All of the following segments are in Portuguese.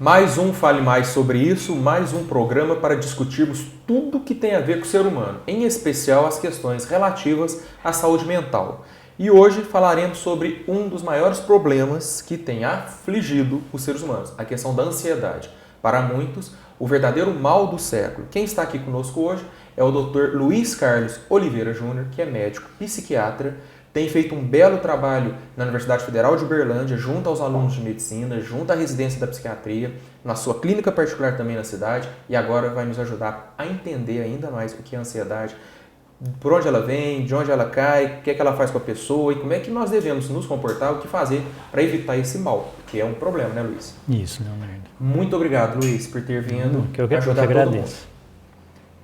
Mais um Fale Mais sobre isso, mais um programa para discutirmos tudo que tem a ver com o ser humano, em especial as questões relativas à saúde mental. E hoje falaremos sobre um dos maiores problemas que tem afligido os seres humanos, a questão da ansiedade. Para muitos, o verdadeiro mal do século. Quem está aqui conosco hoje é o Dr. Luiz Carlos Oliveira Júnior, que é médico, psiquiatra, tem feito um belo trabalho na Universidade Federal de Uberlândia, junto aos alunos de medicina, junto à residência da psiquiatria, na sua clínica particular também na cidade, e agora vai nos ajudar a entender ainda mais o que é a ansiedade, por onde ela vem, de onde ela cai, o que é que ela faz com a pessoa e como é que nós devemos nos comportar, o que fazer para evitar esse mal, que é um problema, né, Luiz? Isso, Leonardo. Muito obrigado, Luiz, por ter vindo ajudar todo mundo.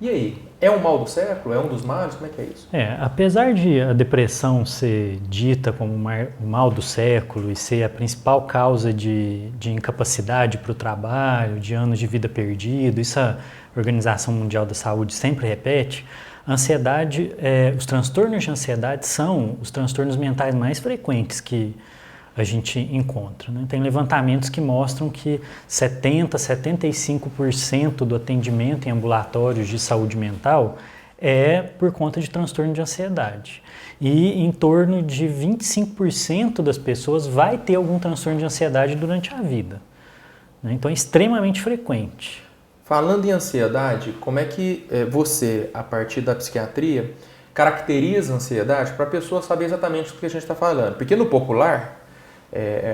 E aí, é um mal do século? É um dos males? Como é que é isso? Apesar de a depressão ser dita como o mal do século e ser a principal causa de incapacidade para o trabalho, de anos de vida perdido, isso a Organização Mundial da Saúde sempre repete, a ansiedade, os transtornos de ansiedade são os transtornos mentais mais frequentes que a gente encontra, né? Tem levantamentos que mostram que 75% do atendimento em ambulatórios de saúde mental é por conta de transtorno de ansiedade. E em torno de 25% das pessoas vai ter algum transtorno de ansiedade durante a vida, né? Então é extremamente frequente. Falando em ansiedade, como é que você, a partir da psiquiatria, caracteriza a ansiedade para a pessoa saber exatamente do que a gente está falando? Porque no popular,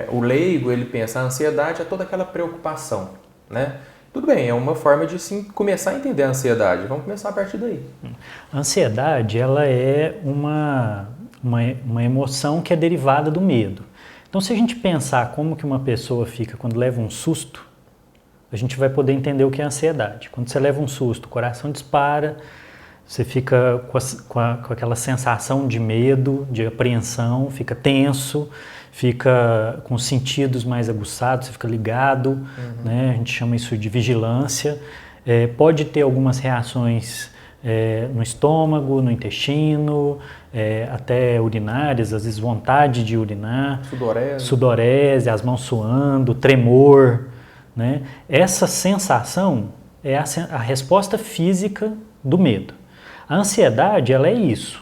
o leigo, ele pensa, a ansiedade é toda aquela preocupação, né? Tudo bem, é uma forma de sim, começar a entender a ansiedade. Vamos começar a partir daí. A ansiedade, ela é uma emoção que é derivada do medo. Então, se a gente pensar como que uma pessoa fica quando leva um susto, a gente vai poder entender o que é ansiedade. Quando você leva um susto, o coração dispara, você fica com aquela sensação de medo, de apreensão, fica tenso, fica com os sentidos mais aguçados, você fica ligado, né? A gente chama isso de vigilância. Pode ter algumas reações no estômago, no intestino, até urinárias, às vezes vontade de urinar, sudorese, as mãos suando, tremor, né? Essa sensação é a resposta física do medo. A ansiedade, ela é isso,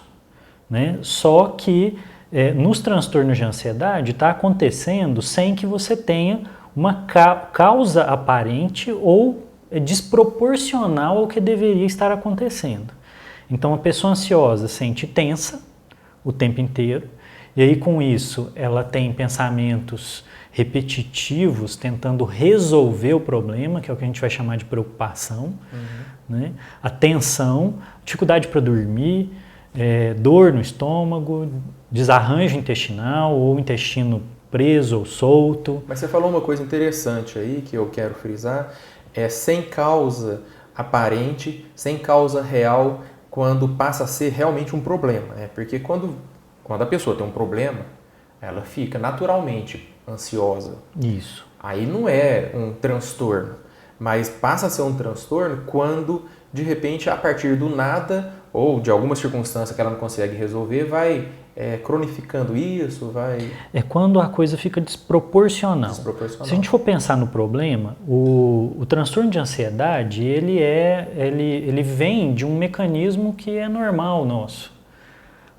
né? Só que nos transtornos de ansiedade está acontecendo sem que você tenha uma causa aparente ou desproporcional ao que deveria estar acontecendo. Então a pessoa ansiosa sente tensa o tempo inteiro e aí com isso ela tem pensamentos repetitivos tentando resolver o problema, que é o que a gente vai chamar de preocupação, né? A tensão, dificuldade para dormir, dor no estômago, desarranjo intestinal ou intestino preso ou solto. Mas você falou uma coisa interessante aí que eu quero frisar, sem causa aparente, sem causa real, quando passa a ser realmente um problema. Porque quando a pessoa tem um problema, ela fica naturalmente ansiosa. Isso. Aí não é um transtorno, mas passa a ser um transtorno quando, de repente, a partir do nada ou de alguma circunstância que ela não consegue resolver, vai cronificando isso, vai... É quando a coisa fica desproporcional. Se a gente for pensar no problema, o transtorno de ansiedade, ele vem de um mecanismo que é normal nosso.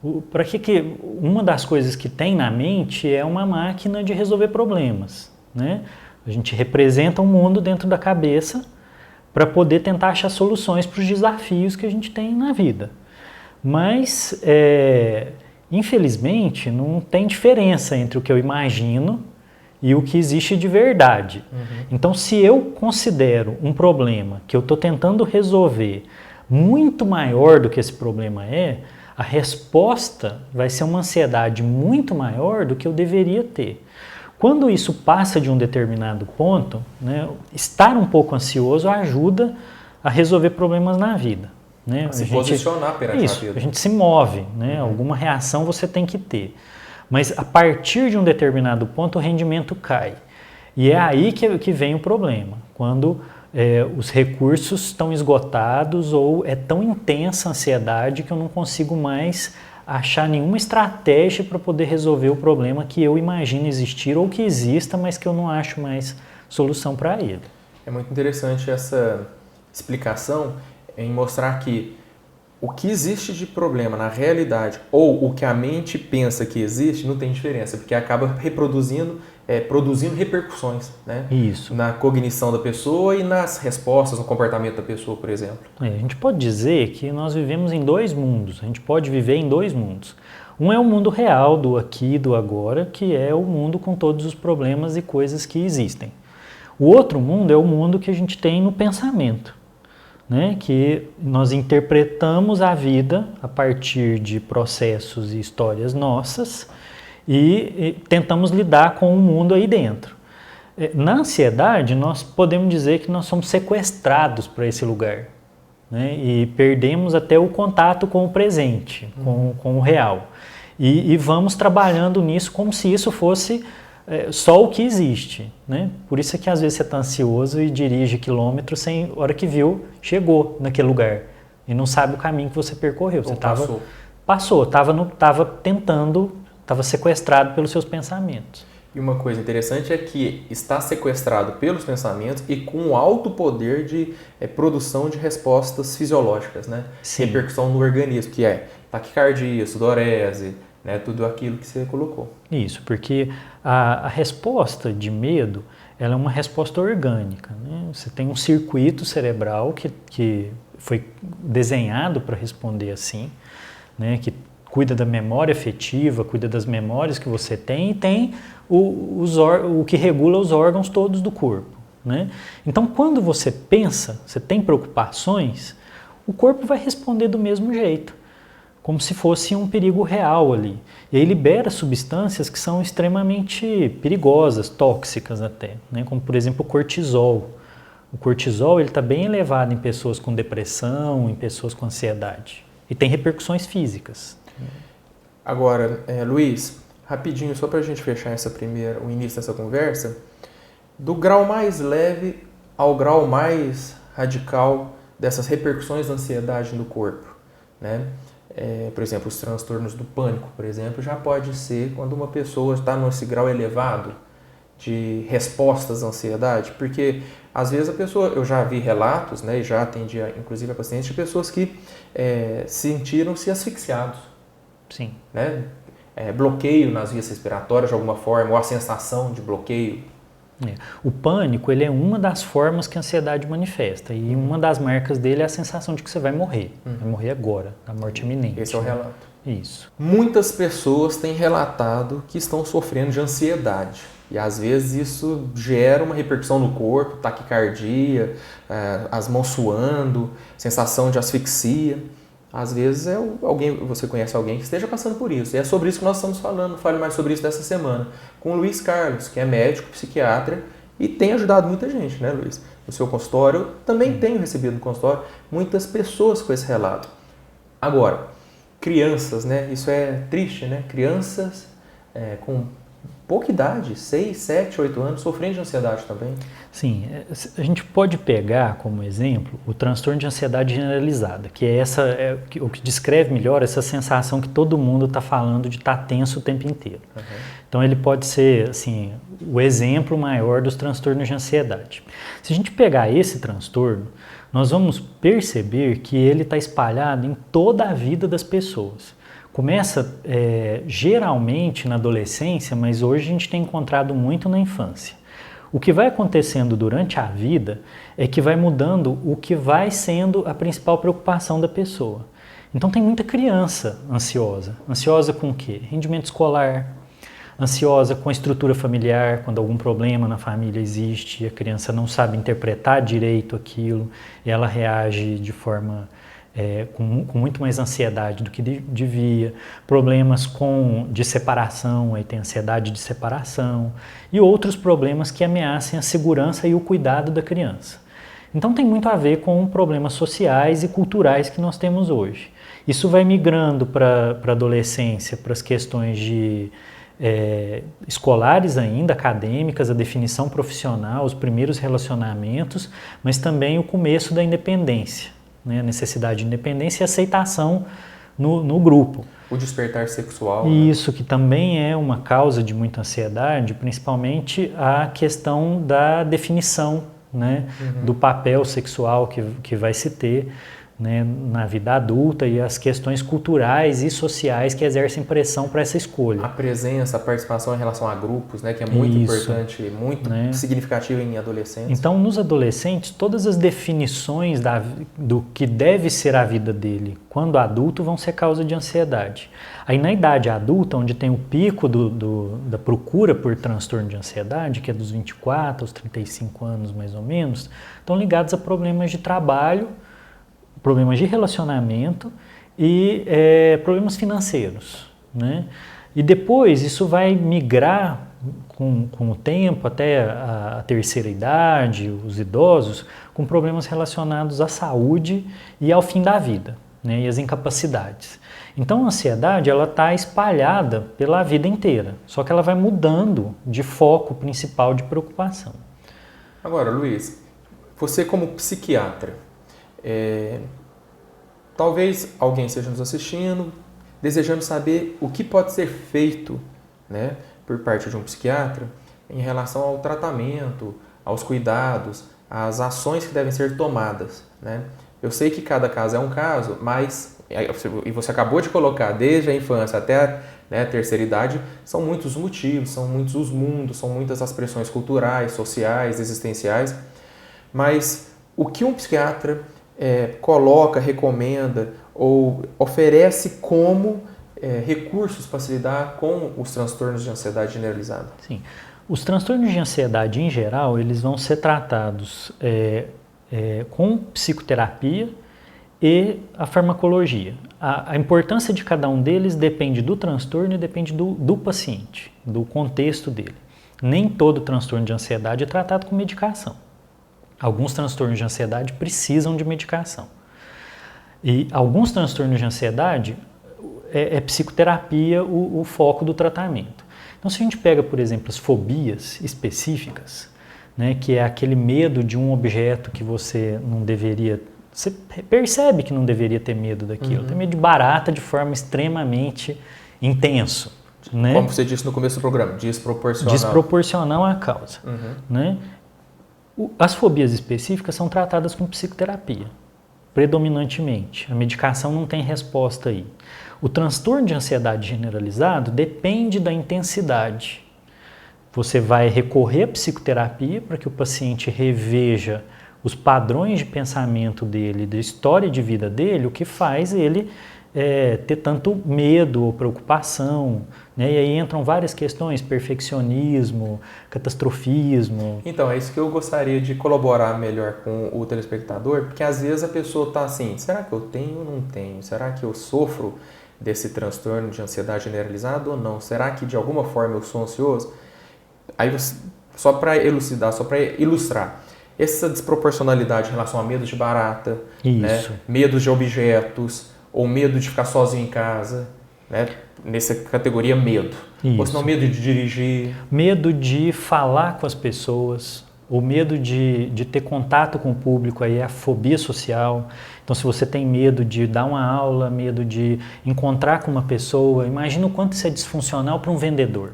Uma das coisas que tem na mente é uma máquina de resolver problemas, né? A gente representa um mundo dentro da cabeça para poder tentar achar soluções para os desafios que a gente tem na vida. Mas, infelizmente, não tem diferença entre o que eu imagino e o que existe de verdade. Então, se eu considero um problema que eu estou tentando resolver muito maior do que esse problema a resposta vai ser uma ansiedade muito maior do que eu deveria ter. Quando isso passa de um determinado ponto, né, estar um pouco ansioso ajuda a resolver problemas na vida, né? Se posicionar perante a vida. A gente se move, né? Alguma reação você tem que ter. Mas a partir de um determinado ponto o rendimento cai. E é aí que vem o problema. Quando os recursos estão esgotados ou é tão intensa a ansiedade que eu não consigo mais achar nenhuma estratégia para poder resolver o problema que eu imagino existir ou que exista, mas que eu não acho mais solução para ele. É muito interessante essa explicação em mostrar que o que existe de problema na realidade ou o que a mente pensa que existe não tem diferença, porque acaba produzindo repercussões, né? Isso. Na cognição da pessoa e nas respostas, no comportamento da pessoa, por exemplo. A gente pode dizer que nós vivemos em dois mundos, a gente pode viver em dois mundos. Um é o mundo real, do aqui e do agora, que é o mundo com todos os problemas e coisas que existem. O outro mundo é o mundo que a gente tem no pensamento, né? Que nós interpretamos a vida a partir de processos e histórias nossas e tentamos lidar com o mundo aí dentro. Na ansiedade, nós podemos dizer que nós somos sequestrados para esse lugar, né? E perdemos até o contato com o presente, com o real. E vamos trabalhando nisso como se isso fosse só o que existe, né? Por isso é que às vezes você está ansioso e dirige quilômetros sem, hora que viu, chegou naquele lugar e não sabe o caminho que você percorreu. Você estava sequestrado pelos seus pensamentos. E uma coisa interessante é que está sequestrado pelos pensamentos e com alto poder de produção de respostas fisiológicas, né? Sim. Repercussão no organismo, que é taquicardia, sudorese, né? Tudo aquilo que você colocou. Isso, porque a resposta de medo, ela é uma resposta orgânica, né? Você tem um circuito cerebral que foi desenhado para responder assim, né? Que cuida da memória afetiva, cuida das memórias que você tem e tem o que regula os órgãos todos do corpo, né? Então, quando você pensa, você tem preocupações, o corpo vai responder do mesmo jeito, como se fosse um perigo real ali. E aí libera substâncias que são extremamente perigosas, tóxicas até, né? Como, por exemplo, o cortisol. O cortisol está bem elevado em pessoas com depressão, em pessoas com ansiedade. E tem repercussões físicas. Agora, Luiz, rapidinho, só para a gente fechar o início dessa conversa, do grau mais leve ao grau mais radical dessas repercussões da ansiedade no corpo, né? Por exemplo, os transtornos do pânico, por exemplo, já pode ser quando uma pessoa está nesse grau elevado de respostas à ansiedade, porque às vezes a pessoa, eu já vi relatos, né, e já atendi inclusive a pacientes de pessoas que sentiram-se asfixiados. Sim. Né? Bloqueio nas vias respiratórias de alguma forma, ou a sensação de bloqueio. O pânico, ele é uma das formas que a ansiedade manifesta, e uma das marcas dele é a sensação de que você vai morrer, vai morrer agora, da morte iminente. Esse é o relato. Isso. Muitas pessoas têm relatado que estão sofrendo de ansiedade, e às vezes isso gera uma repercussão no corpo, taquicardia, as mãos suando, sensação de asfixia. Às vezes você conhece alguém que esteja passando por isso. E é sobre isso que nós estamos falando. Fale mais sobre isso dessa semana. Com o Luiz Carlos, que é médico, psiquiatra e tem ajudado muita gente, né, Luiz? No seu consultório, eu também tenho recebido no consultório muitas pessoas com esse relato. Agora, crianças, né? Isso é triste, né? Crianças com pouca idade, 6, 7, 8 anos, sofrendo de ansiedade também. Sim, a gente pode pegar como exemplo o transtorno de ansiedade generalizada, que é o que descreve melhor essa sensação que todo mundo está falando de estar tenso o tempo inteiro. Uhum. Então ele pode ser assim, o exemplo maior dos transtornos de ansiedade. Se a gente pegar esse transtorno, nós vamos perceber que ele está espalhado em toda a vida das pessoas. Começa geralmente na adolescência, mas hoje a gente tem encontrado muito na infância. O que vai acontecendo durante a vida é que vai mudando o que vai sendo a principal preocupação da pessoa. Então tem muita criança ansiosa. Ansiosa com o quê? Rendimento escolar, ansiosa com a estrutura familiar, quando algum problema na família existe e a criança não sabe interpretar direito aquilo, e ela reage de forma com muito mais ansiedade do que devia, problemas de separação, aí tem ansiedade de separação, e outros problemas que ameacem a segurança e o cuidado da criança. Então tem muito a ver com problemas sociais e culturais que nós temos hoje. Isso vai migrando para a adolescência, para as questões escolares ainda, acadêmicas, a definição profissional, os primeiros relacionamentos, mas também o começo da independência. Né, a necessidade de independência e aceitação no grupo. O despertar sexual. Isso, que também é uma causa de muita ansiedade, principalmente a questão da definição, né, do papel sexual que vai se ter, né, na vida adulta e as questões culturais e sociais que exercem pressão para essa escolha. A presença, a participação em relação a grupos, né, que é muito importante, muito significativa em adolescentes. Então, nos adolescentes, todas as definições do que deve ser a vida dele quando adulto vão ser causa de ansiedade. Aí, na idade adulta, onde tem o pico da procura por transtorno de ansiedade, que é dos 24 aos 35 anos, mais ou menos, estão ligados a problemas de trabalho, problemas de relacionamento e problemas financeiros, né? E depois isso vai migrar com o tempo até a terceira idade, os idosos, com problemas relacionados à saúde e ao fim da vida, né? E as incapacidades. Então a ansiedade ela está espalhada pela vida inteira, só que ela vai mudando de foco principal de preocupação. Agora, Luiz, você como psiquiatra, talvez alguém esteja nos assistindo, desejando saber o que pode ser feito, né, por parte de um psiquiatra em relação ao tratamento, aos cuidados, às ações que devem ser tomadas, né? Eu sei que cada caso é um caso, mas, e você acabou de colocar, desde a infância até a terceira idade, são muitos os motivos, são muitos os mundos, são muitas as pressões culturais, sociais, existenciais, mas o que um psiquiatra coloca, recomenda ou oferece como recursos para se lidar com os transtornos de ansiedade generalizada? Sim. Os transtornos de ansiedade, em geral, eles vão ser tratados com psicoterapia e a farmacologia. A importância de cada um deles depende do transtorno e depende do paciente, do contexto dele. Nem todo transtorno de ansiedade é tratado com medicação. Alguns transtornos de ansiedade precisam de medicação. E alguns transtornos de ansiedade é psicoterapia o foco do tratamento. Então, se a gente pega, por exemplo, as fobias específicas, né, que é aquele medo de um objeto que você não deveria... Você percebe que não deveria ter medo daquilo. Tem medo de barata de forma extremamente intenso. Né? Como você disse no começo do programa, desproporcional. Desproporcional à causa. Né? As fobias específicas são tratadas com psicoterapia, predominantemente. A medicação não tem resposta aí. O transtorno de ansiedade generalizado depende da intensidade. Você vai recorrer à psicoterapia para que o paciente reveja os padrões de pensamento dele, da história de vida dele, o que faz ele ter tanto medo ou preocupação, né? E aí entram várias questões, perfeccionismo, catastrofismo. Então, é isso que eu gostaria de colaborar melhor com o telespectador, porque às vezes a pessoa está assim, será que eu tenho ou não tenho? Será que eu sofro desse transtorno de ansiedade generalizado ou não? Será que de alguma forma eu sou ansioso? Aí, só para elucidar, só para ilustrar, essa desproporcionalidade em relação a medo de barata, né? Medos de objetos, ou medo de ficar sozinho em casa, né? Nessa categoria medo. Isso. Ou senão medo de dirigir. Medo de falar com as pessoas, o medo de ter contato com o público, aí é a fobia social. Então, se você tem medo de dar uma aula, medo de encontrar com uma pessoa, imagina o quanto isso é disfuncional para um vendedor,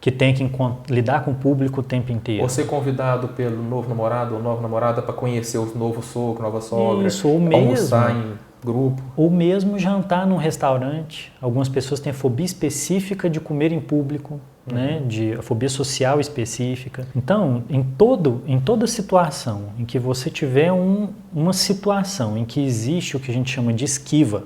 que tem que lidar com o público o tempo inteiro. Ou ser convidado pelo novo namorado ou nova namorada para conhecer o novo sogro, nova sogra. Isso, ou mesmo, almoçar em grupo. Ou mesmo jantar num restaurante. Algumas pessoas têm a fobia específica de comer em público, né? A fobia social específica. Então, em toda situação em que você tiver uma situação em que existe o que a gente chama de esquiva,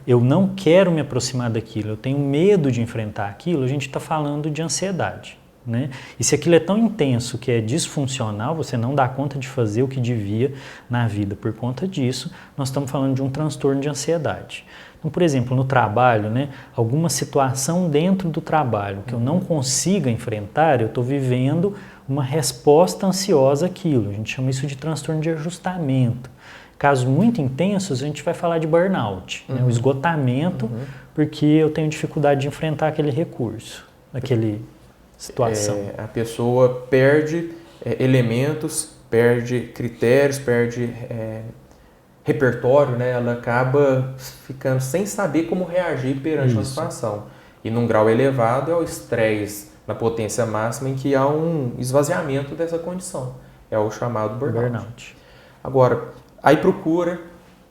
eu não quero me aproximar daquilo, eu tenho medo de enfrentar aquilo, a gente está falando de ansiedade. Né? E se aquilo é tão intenso que é disfuncional, você não dá conta de fazer o que devia na vida por conta disso, nós estamos falando de um transtorno de ansiedade. Então, por exemplo, no trabalho, né, alguma situação dentro do trabalho que eu não consiga enfrentar, eu estou vivendo uma resposta ansiosa àquilo. A gente chama isso de transtorno de ajustamento. Casos muito intensos, a gente vai falar de burnout, né, o esgotamento, porque eu tenho dificuldade de enfrentar aquele recurso, aquele situação. A pessoa perde elementos, perde critérios, perde repertório, né, ela acaba ficando sem saber como reagir perante uma situação. E num grau elevado é o estresse na potência máxima em que há um esvaziamento dessa condição. É o chamado burnout. Agora, aí procura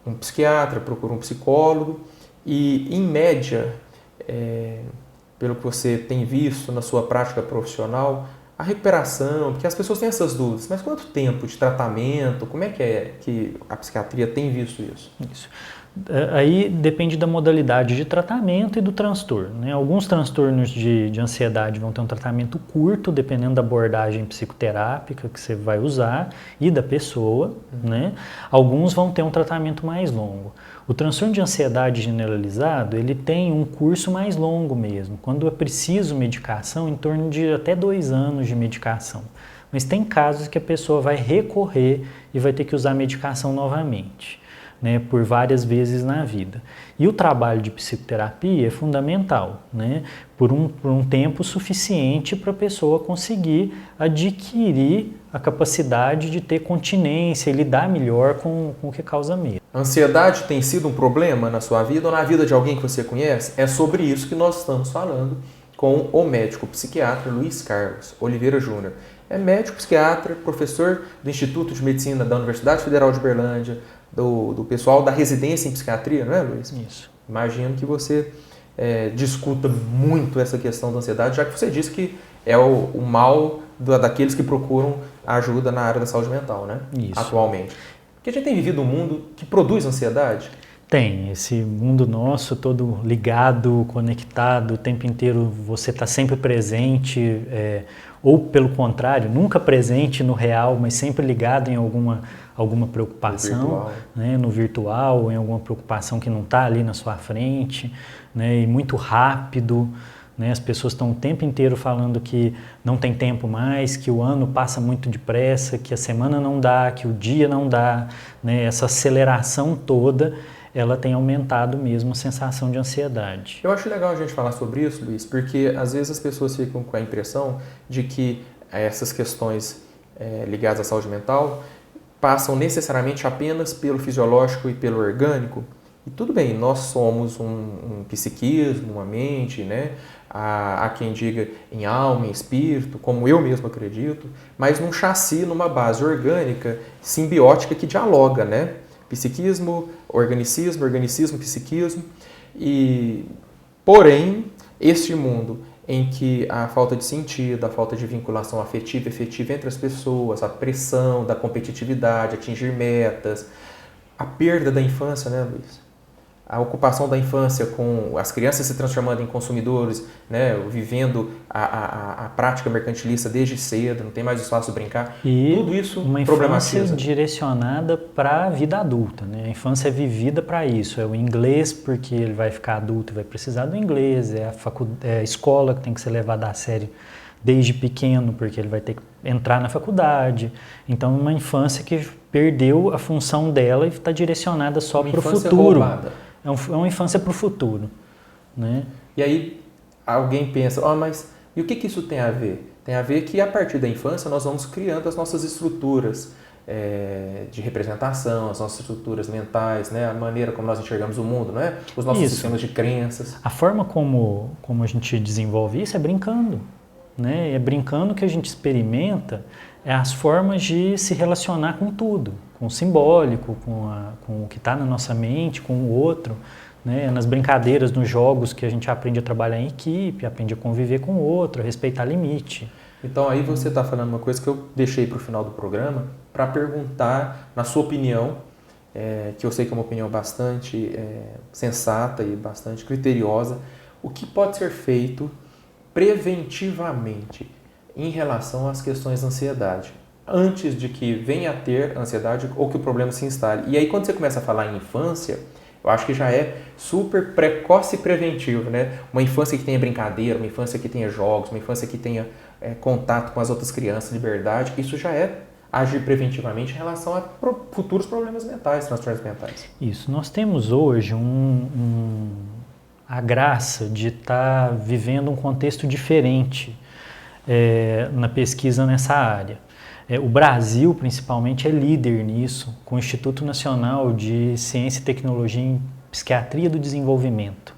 um psiquiatra, procura um psicólogo e, em média, pelo que você tem visto na sua prática profissional, a recuperação, porque as pessoas têm essas dúvidas, mas quanto tempo de tratamento, como é que a psiquiatria tem visto isso? Isso. Aí depende da modalidade de tratamento e do transtorno, né? Alguns transtornos de ansiedade vão ter um tratamento curto, dependendo da abordagem psicoterápica que você vai usar e da pessoa, né? Alguns vão ter um tratamento mais longo. O transtorno de ansiedade generalizado, ele tem um curso mais longo mesmo. Quando é preciso medicação, em torno de até 2 anos de medicação. Mas tem casos que a pessoa vai recorrer e vai ter que usar a medicação novamente, né, por várias vezes na vida. E o trabalho de psicoterapia é fundamental, né, por um tempo suficiente para a pessoa conseguir adquirir a capacidade de ter continência e lidar melhor com o que causa medo. A ansiedade tem sido um problema na sua vida ou na vida de alguém que você conhece? É sobre isso que nós estamos falando com o médico psiquiatra Luiz Carlos Oliveira Júnior. É médico psiquiatra, professor do Instituto de Medicina da Universidade Federal de Uberlândia, do pessoal da residência em psiquiatria, não é, Luiz? Isso. Imagino que você discuta muito essa questão da ansiedade, já que você disse que é o mal daqueles que procuram ajuda na área da saúde mental, né? Isso. Atualmente. Porque a gente tem vivido um mundo que produz ansiedade. Tem, esse mundo nosso todo ligado, conectado, o tempo inteiro você está sempre presente, ou pelo contrário, nunca presente no real, mas sempre ligado em alguma preocupação, no virtual, em alguma preocupação que não está ali na sua frente, né, e muito rápido, né, as pessoas estão o tempo inteiro falando que não tem tempo mais, que o ano passa muito depressa, que a semana não dá, que o dia não dá, né, essa aceleração toda, ela tem aumentado mesmo a sensação de ansiedade. Eu acho legal a gente falar sobre isso, Luiz, porque às vezes as pessoas ficam com a impressão de que essas questões ligadas à saúde mental passam necessariamente apenas pelo fisiológico e pelo orgânico. E tudo bem, nós somos um psiquismo, uma mente, né? Há quem diga em alma, em espírito, como eu mesmo acredito, mas num chassi, numa base orgânica, simbiótica que dialoga, né? Psiquismo, organicismo, psiquismo. Porém, este mundo em que a falta de sentido, a falta de vinculação afetiva e efetiva entre as pessoas, a pressão da competitividade, atingir metas, a perda da infância, né, Luiz? A ocupação da infância com as crianças se transformando em consumidores, né, vivendo a prática mercantilista desde cedo, não tem mais espaço de brincar. E tudo isso uma infância direcionada para a vida adulta, né? A infância é vivida para isso. É o inglês porque ele vai ficar adulto e vai precisar do inglês. É a escola que tem que ser levada a sério desde pequeno porque ele vai ter que entrar na faculdade. Então, uma infância que perdeu a função dela e está direcionada só para o futuro. Roubada. É uma infância para o futuro, né? E aí alguém pensa, mas e o que isso tem a ver? Tem a ver que a partir da infância nós vamos criando as nossas estruturas de representação, as nossas estruturas mentais, né? A maneira como nós enxergamos o mundo, né? Os nossos sistemas de crenças. A forma como a gente desenvolve isso é brincando, né? É brincando que a gente experimenta as formas de se relacionar com tudo, com o simbólico, com o que está na nossa mente, com o outro, né? Nas brincadeiras, nos jogos que a gente aprende a trabalhar em equipe, aprende a conviver com o outro, a respeitar limite. Então aí você está falando uma coisa que eu deixei para o final do programa para perguntar, na sua opinião, que eu sei que é uma opinião bastante sensata e bastante criteriosa, o que pode ser feito preventivamente em relação às questões da ansiedade, antes de que venha a ter ansiedade ou que o problema se instale. E aí quando você começa a falar em infância, eu acho que já é super precoce e preventivo, né? Uma infância que tenha brincadeira, uma infância que tenha jogos, uma infância que tenha contato com as outras crianças, liberdade, isso já é agir preventivamente em relação a futuros problemas mentais, transtornos mentais. Isso, nós temos hoje a graça de estar vivendo um contexto diferente na pesquisa nessa área. O Brasil, principalmente, é líder nisso, com o Instituto Nacional de Ciência e Tecnologia em Psiquiatria do Desenvolvimento.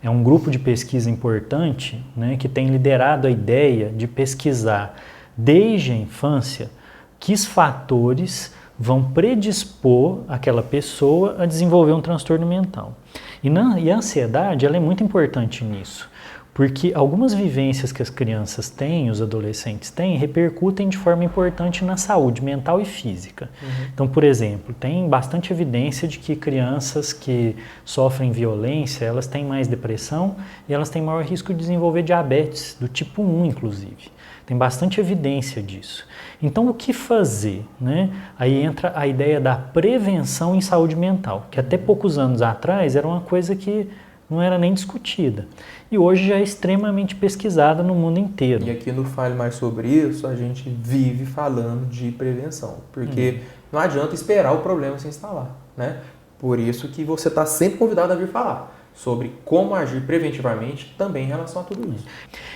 É um grupo de pesquisa importante, né, que tem liderado a ideia de pesquisar desde a infância que fatores vão predispor aquela pessoa a desenvolver um transtorno mental. E a ansiedade, ela é muito importante nisso, porque algumas vivências que as crianças têm, os adolescentes têm, repercutem de forma importante na saúde mental e física. Então, por exemplo, tem bastante evidência de que crianças que sofrem violência, elas têm mais depressão e elas têm maior risco de desenvolver diabetes, do tipo 1, inclusive. Tem bastante evidência disso. Então, o que fazer, né? Aí entra a ideia da prevenção em saúde mental, que até poucos anos atrás era uma coisa que não era nem discutida. E hoje já é extremamente pesquisada no mundo inteiro. E aqui no Fale Mais Sobre Isso, a gente vive falando de prevenção, porque não adianta esperar o problema se instalar, né? Por isso que você está sempre convidado a vir falar sobre como agir preventivamente também em relação a tudo isso.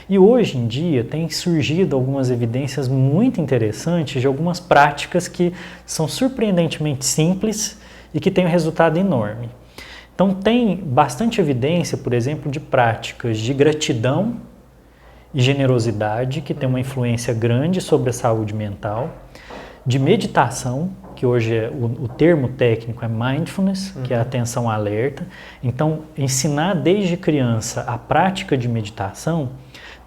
E hoje em dia tem surgido algumas evidências muito interessantes de algumas práticas que são surpreendentemente simples e que têm um resultado enorme. Então tem bastante evidência, por exemplo, de práticas de gratidão e generosidade, que tem uma influência grande sobre a saúde mental, de meditação, que hoje o termo técnico é mindfulness, que é a atenção alerta. Então, ensinar desde criança a prática de meditação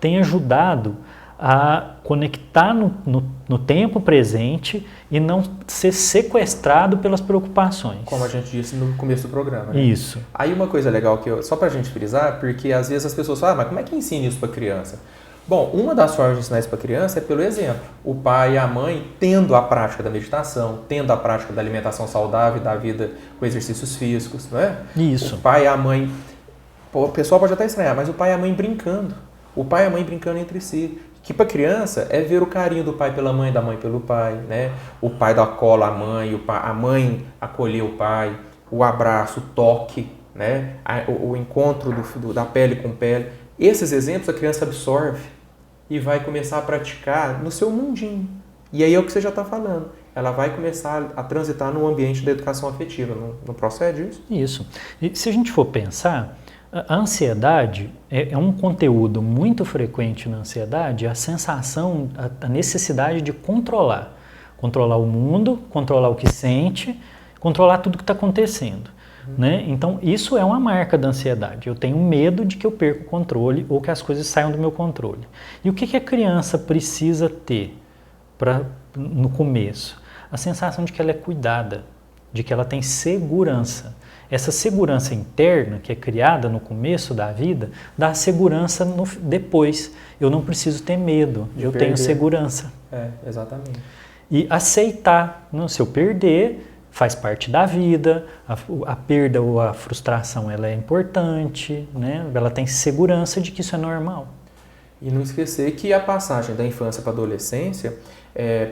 tem ajudado a conectar no tempo presente e não ser sequestrado pelas preocupações. Como a gente disse no começo do programa. Né? Isso. Aí uma coisa legal, só pra gente frisar, porque às vezes as pessoas falam, mas como é que ensina isso pra criança? Bom, uma das formas de ensinar isso para a criança é pelo exemplo. O pai e a mãe tendo a prática da meditação, tendo a prática da alimentação saudável e da vida com exercícios físicos, não é? Isso. O pai e a mãe, o pessoal pode até estranhar, mas o pai e a mãe brincando. O pai e a mãe brincando entre si. Que para a criança é ver o carinho do pai pela mãe, da mãe pelo pai, né? O pai dá colo à mãe, a mãe acolher o pai, o abraço, o toque, né? O encontro da pele com pele. Esses exemplos a criança absorve e vai começar a praticar no seu mundinho. E aí é o que você já está falando. Ela vai começar a transitar no ambiente da educação afetiva. Não procede isso? Isso. E se a gente for pensar, a ansiedade é um conteúdo muito frequente na ansiedade, a sensação, a necessidade de controlar. Controlar o mundo, controlar o que sente, controlar tudo que está acontecendo. Né? Então, isso é uma marca da ansiedade. Eu tenho medo de que eu perca o controle ou que as coisas saiam do meu controle. E o que a criança precisa ter no começo? A sensação de que ela é cuidada, de que ela tem segurança. Essa segurança interna que é criada no começo da vida, dá segurança depois. Eu não preciso ter medo, eu tenho segurança. Exatamente. E aceitar, não, se eu perder, faz parte da vida, a perda ou a frustração ela é importante, né? Ela tem segurança de que isso é normal. E não esquecer que a passagem da infância para a adolescência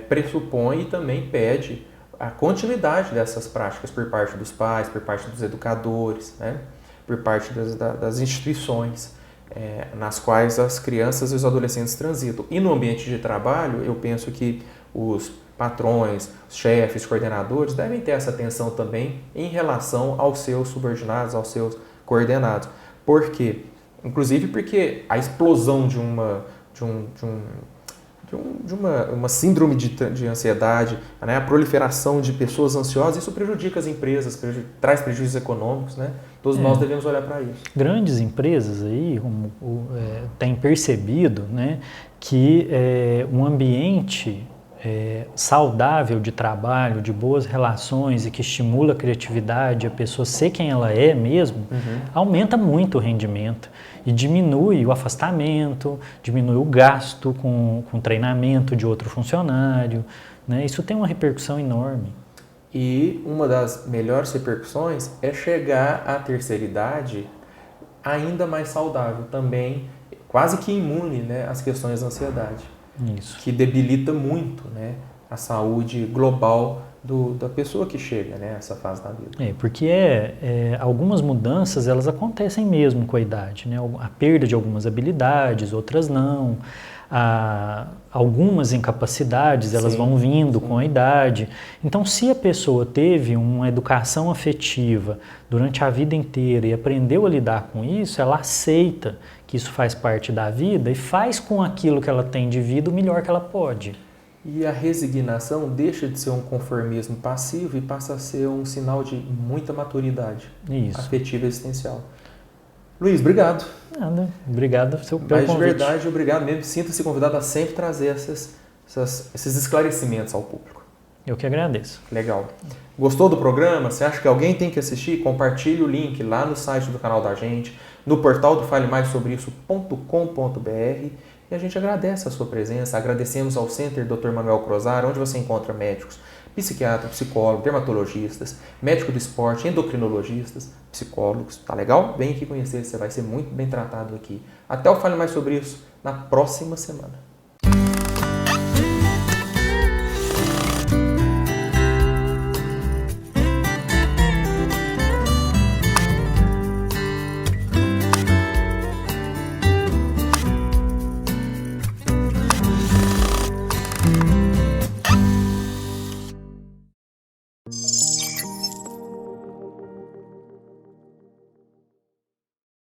pressupõe e também pede a continuidade dessas práticas por parte dos pais, por parte dos educadores, né? Por parte das instituições nas quais as crianças e os adolescentes transitam. E no ambiente de trabalho, eu penso que os patrões, os chefes, coordenadores devem ter essa atenção também em relação aos seus subordinados, aos seus coordenados. Por quê? Inclusive porque a explosão de uma síndrome de ansiedade, né? A proliferação de pessoas ansiosas, isso prejudica as empresas, traz prejuízos econômicos, né? Todos nós devemos olhar para isso. Grandes empresas aí têm percebido, né, que um ambiente saudável de trabalho, de boas relações e que estimula a criatividade, a pessoa ser quem ela é mesmo, aumenta muito o rendimento e diminui o afastamento, diminui o gasto com treinamento de outro funcionário, né? Isso tem uma repercussão enorme. E uma das melhores repercussões é chegar à terceira idade ainda mais saudável, também quase que imune, né, às questões da ansiedade. Isso. Que debilita muito, né, a saúde global da pessoa que chega, né, a essa fase da vida. Porque algumas mudanças elas acontecem mesmo com a idade, né? A perda de algumas habilidades, outras não. algumas incapacidades, elas vão vindo com a idade. Então, se a pessoa teve uma educação afetiva durante a vida inteira e aprendeu a lidar com isso, ela aceita que isso faz parte da vida e faz com aquilo que ela tem de vida o melhor que ela pode. E a resignação deixa de ser um conformismo passivo e passa a ser um sinal de muita maturidade afetiva e existencial. Luiz, obrigado. Nada, obrigado pelo convite. Mas de verdade, obrigado mesmo. Sinta-se convidado a sempre trazer esses esclarecimentos ao público. Eu que agradeço. Legal. Gostou do programa? Você acha que alguém tem que assistir? Compartilhe o link lá no site do canal da gente, no portal do falemaissobrisso.com.br. E a gente agradece a sua presença, agradecemos ao Center Dr. Manuel Crozar, onde você encontra médicos, psiquiatras, psicólogos, dermatologistas, médico do esporte, endocrinologistas, psicólogos. Tá legal? Vem aqui conhecer, você vai ser muito bem tratado aqui. Até o Fale Mais Sobre Isso na próxima semana.